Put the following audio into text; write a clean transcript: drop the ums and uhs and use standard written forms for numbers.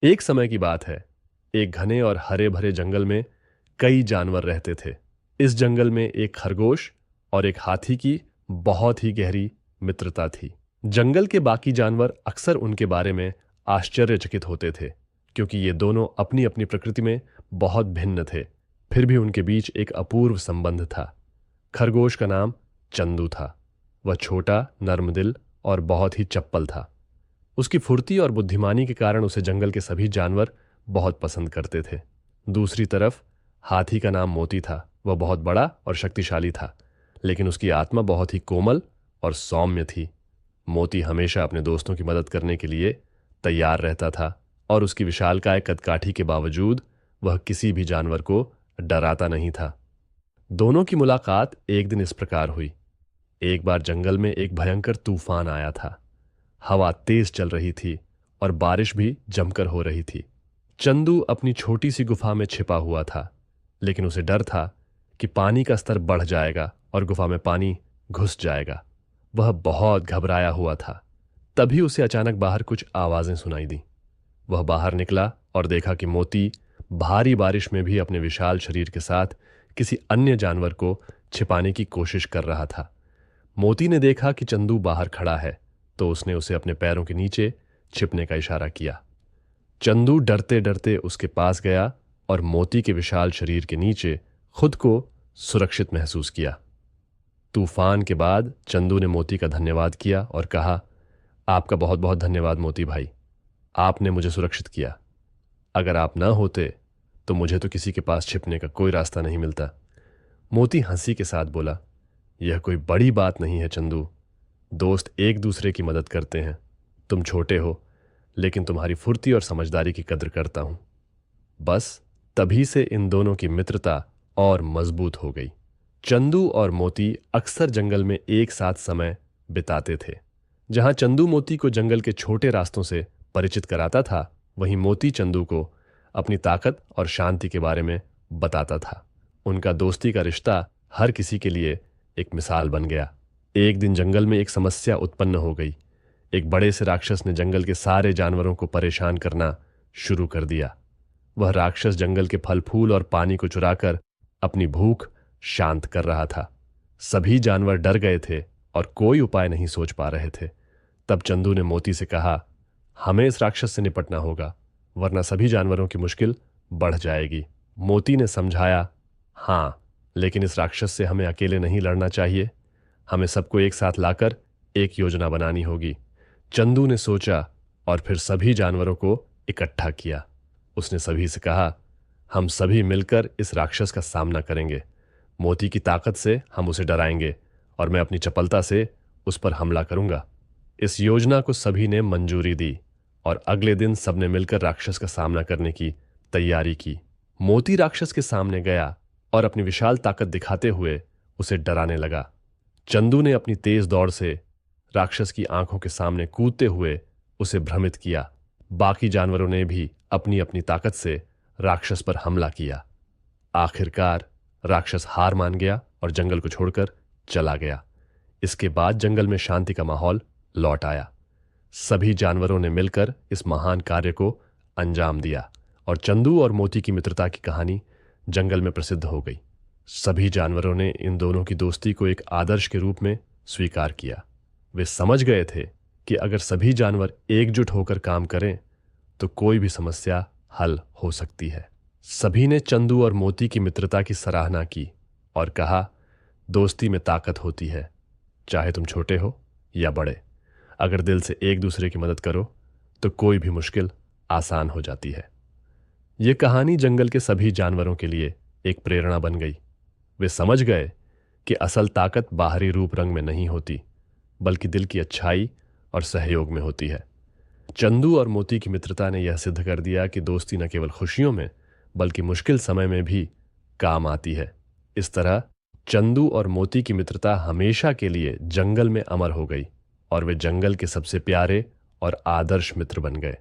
एक समय की बात है। एक घने और हरे भरे जंगल में कई जानवर रहते थे। इस जंगल में एक खरगोश और एक हाथी की बहुत ही गहरी मित्रता थी। जंगल के बाकी जानवर अक्सर उनके बारे में आश्चर्यचकित होते थे, क्योंकि ये दोनों अपनी अपनी प्रकृति में बहुत भिन्न थे। फिर भी उनके बीच एक अपूर्व संबंध था। खरगोश का नाम चंदू था। वह छोटा, नर्म दिल और बहुत ही चप्पल था। उसकी फुर्ती और बुद्धिमानी के कारण उसे जंगल के सभी जानवर बहुत पसंद करते थे। दूसरी तरफ हाथी का नाम मोती था। वह बहुत बड़ा और शक्तिशाली था, लेकिन उसकी आत्मा बहुत ही कोमल और सौम्य थी। मोती हमेशा अपने दोस्तों की मदद करने के लिए तैयार रहता था, और उसकी विशालकाय कदकाठी के बावजूद वह किसी भी जानवर को डराता नहीं था। दोनों की मुलाकात एक दिन इस प्रकार हुई। एक बार जंगल में एक भयंकर तूफान आया था। हवा तेज चल रही थी और बारिश भी जमकर हो रही थी। चंदू अपनी छोटी सी गुफा में छिपा हुआ था, लेकिन उसे डर था कि पानी का स्तर बढ़ जाएगा और गुफा में पानी घुस जाएगा। वह बहुत घबराया हुआ था। तभी उसे अचानक बाहर कुछ आवाजें सुनाई दी। वह बाहर निकला और देखा कि मोती भारी बारिश में भी अपने विशाल शरीर के साथ किसी अन्य जानवर को छिपाने की कोशिश कर रहा था। मोती ने देखा कि चंदू बाहर खड़ा है, तो उसने उसे अपने पैरों के नीचे छिपने का इशारा किया। चंदू डरते डरते उसके पास गया और मोती के विशाल शरीर के नीचे खुद को सुरक्षित महसूस किया। तूफान के बाद चंदू ने मोती का धन्यवाद किया और कहा, आपका बहुत बहुत धन्यवाद मोती भाई। आपने मुझे सुरक्षित किया। अगर आप न होते तो मुझे तो किसी के पास छिपने का कोई रास्ता नहीं मिलता। मोती हंसी के साथ बोला, यह कोई बड़ी बात नहीं है चंदू। दोस्त एक दूसरे की मदद करते हैं। तुम छोटे हो, लेकिन तुम्हारी फुर्ती और समझदारी की कद्र करता हूं। बस तभी से इन दोनों की मित्रता और मजबूत हो गई। चंदू और मोती अक्सर जंगल में एक साथ समय बिताते थे। जहां चंदू मोती को जंगल के छोटे रास्तों से परिचित कराता था, वहीं मोती चंदू को अपनी ताकत और शांति के बारे में बताता था। उनका दोस्ती का रिश्ता हर किसी के लिए एक मिसाल बन गया। एक दिन जंगल में एक समस्या उत्पन्न हो गई। एक बड़े से राक्षस ने जंगल के सारे जानवरों को परेशान करना शुरू कर दिया। वह राक्षस जंगल के फल फूल और पानी को चुराकर अपनी भूख शांत कर रहा था। सभी जानवर डर गए थे और कोई उपाय नहीं सोच पा रहे थे। तब चंदू ने मोती से कहा, हमें इस राक्षस से निपटना होगा, वरना सभी जानवरों की मुश्किल बढ़ जाएगी। मोती ने समझाया, हाँ, लेकिन इस राक्षस से हमें अकेले नहीं लड़ना चाहिए। हमें सबको एक साथ लाकर एक योजना बनानी होगी। चंदू ने सोचा और फिर सभी जानवरों को इकट्ठा किया। उसने सभी से कहा, हम सभी मिलकर इस राक्षस का सामना करेंगे। मोती की ताकत से हम उसे डराएंगे और मैं अपनी चपलता से उस पर हमला करूंगा। इस योजना को सभी ने मंजूरी दी और अगले दिन सबने मिलकर राक्षस का सामना करने की तैयारी की। मोती राक्षस के सामने गया और अपनी विशाल ताकत दिखाते हुए उसे डराने लगा। चंदू ने अपनी तेज दौड़ से राक्षस की आंखों के सामने कूदते हुए उसे भ्रमित किया। बाकी जानवरों ने भी अपनी अपनी ताकत से राक्षस पर हमला किया। आखिरकार राक्षस हार मान गया और जंगल को छोड़कर चला गया। इसके बाद जंगल में शांति का माहौल लौट आया। सभी जानवरों ने मिलकर इस महान कार्य को अंजाम दिया और चंदू और मोती की मित्रता की कहानी जंगल में प्रसिद्ध हो गई। सभी जानवरों ने इन दोनों की दोस्ती को एक आदर्श के रूप में स्वीकार किया। वे समझ गए थे कि अगर सभी जानवर एकजुट होकर काम करें तो कोई भी समस्या हल हो सकती है। सभी ने चंदू और मोती की मित्रता की सराहना की और कहा, दोस्ती में ताकत होती है, चाहे तुम छोटे हो या बड़े। अगर दिल से एक दूसरे की मदद करो तो कोई भी मुश्किल आसान हो जाती है। यह कहानी जंगल के सभी जानवरों के लिए एक प्रेरणा बन गई। वे समझ गए कि असल ताकत बाहरी रूप रंग में नहीं होती, बल्कि दिल की अच्छाई और सहयोग में होती है। चंदू और मोती की मित्रता ने यह सिद्ध कर दिया कि दोस्ती न केवल खुशियों में बल्कि मुश्किल समय में भी काम आती है। इस तरह चंदू और मोती की मित्रता हमेशा के लिए जंगल में अमर हो गई और वे जंगल के सबसे प्यारे और आदर्श मित्र बन गए।